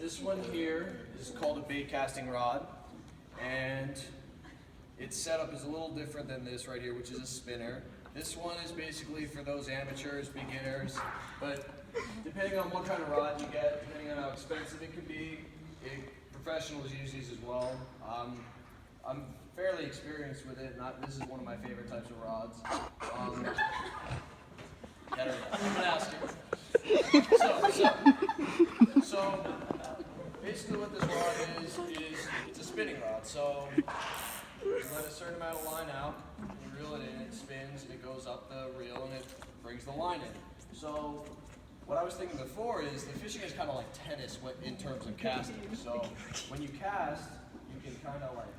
This one here is called a bait casting rod, and its setup is a little different than this right here, which is a spinner. This one is basically for those amateurs, beginners, but depending on what kind of rod you get, depending on how expensive it could be, professionals use these as well. I'm fairly experienced with it. This is one of my favorite types of rods. I'm gonna ask you. So basically what this rod is it's a spinning rod. So you let a certain amount of line out, you reel it in, it spins, and it goes up the reel, and it brings the line in. So what I was thinking before is the fishing is kind of like tennis in terms of casting. So when you cast, you can kind of like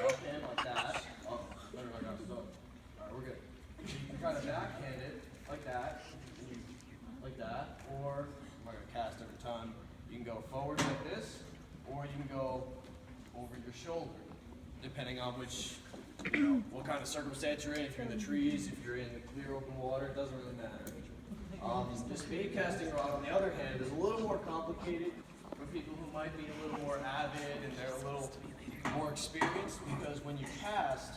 up in like that. Oh, better like that. So, all right, we're good. So you can kind of backhand it like that, like that, or I'm not gonna cast every time. You can go forward like this, or you can go over your shoulder, depending on what kind of circumstance you're in. If you're in the trees, if you're in the clear open water, it doesn't really matter. This bait casting rod, on the other hand, is a little more complicated for people who might be a little more avid and they're a little more experienced, because when you cast,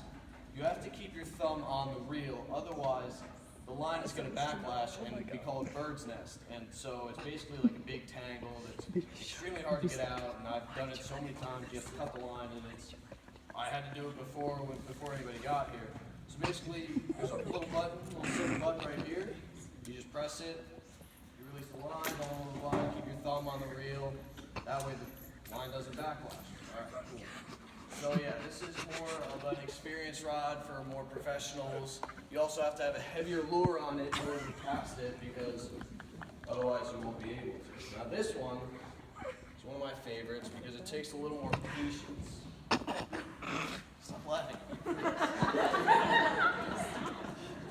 you have to keep your thumb on the reel, otherwise the line is going to backlash and we call it bird's nest. And so it's basically like a big tangle that's extremely hard to get out, and I've done it so many times. You have to cut the line, and I had to do it before anybody got here. So basically, there's a little silver button right here. You just press it, you release the line, go over the line, keep your thumb on the reel. That way the line doesn't backlash. All right, cool. So yeah, this is more of an experience rod for more professionals. You also have to have a heavier lure on it in order to cast it, because otherwise you won't be able to. Now this one is one of my favorites because it takes a little more patience. Stop laughing.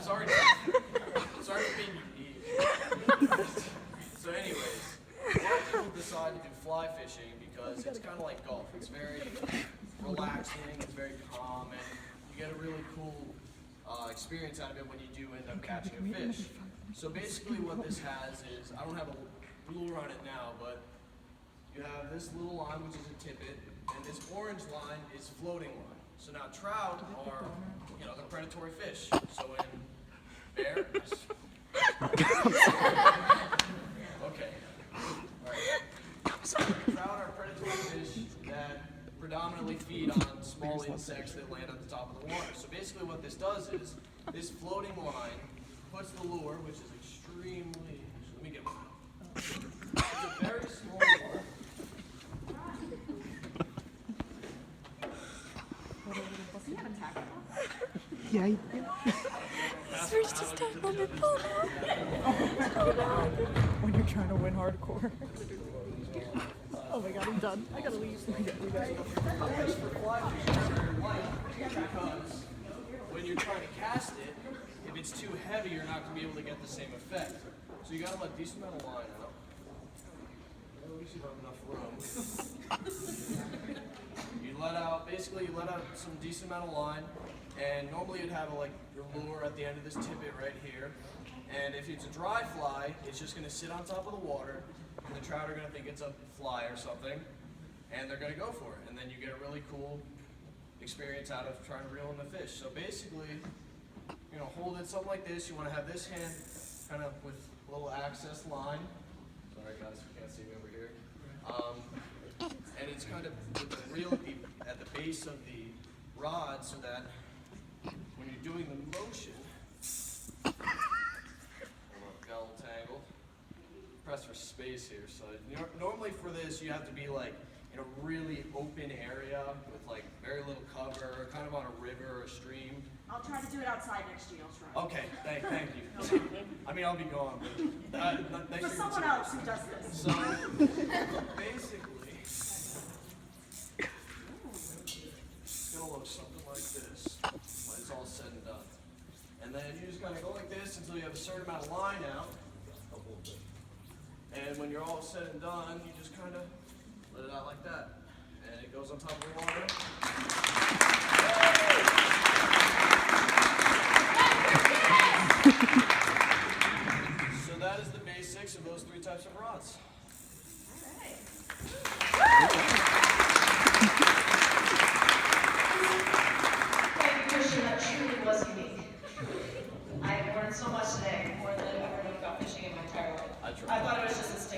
Sorry for being unique. So anyways, a lot of people decide to do fly fishing because it's kind of like golf. It's very relaxing, it's very calm, and you get a really cool experience out of it when you do end up catching a fish. So basically what this has is, I don't have a lure on it now, but you have this little line, which is a tippet, and this orange line is floating line. So now trout are, they're predatory fish. So when bear, okay, all right. Trout are predatory fish that predominantly feed on small insects that land at the top of the water. So basically what this does is, this floating line puts the lure, which is extremely, let me get one. It's a very small lure. Yeah, he did. Search to stand on the phone. When you're trying to win hardcore. Oh my god, I'm done. I gotta leave. We gotta go. Because when you're trying to cast it, if it's too heavy, you're not going to be able to get the same effect. So you got to let a decent amount of line out. Let me see if I have enough room. You let out some decent amount of line, and normally you'd have your lure at the end of this tippet right here. And if it's a dry fly, it's just going to sit on top of the water, and the trout are going to think it's a fly or something, and they're going to go for it. And then you get a really cool experience out of trying to reel in the fish. So basically, hold it something like this. You want to have this hand kind of with a little access line. Sorry guys, you can't see me over here. And it's kind of with the reel at the base of the rod, so that when you're doing the motion, got a little tangled. Press for space here. So normally for this, you have to be in a really open area with very little cover, kind of on a river or a stream. I'll try to do it outside next year. I'll try. Okay, thank you. I mean, I'll be gone, but for someone else who does this. So basically, it's gonna look something like this when it's all said and done. And then you just kind of go like this until you have a certain amount of line out. And when you're all said and done, you just kind of let it out like that. And it goes on top of the water. So that is the basics of those three types of rods. All right. Thank you, Christian. That truly was unique. I learned so much today, more than I've ever known about fishing in my entire life. I tried. I thought it was just a stick.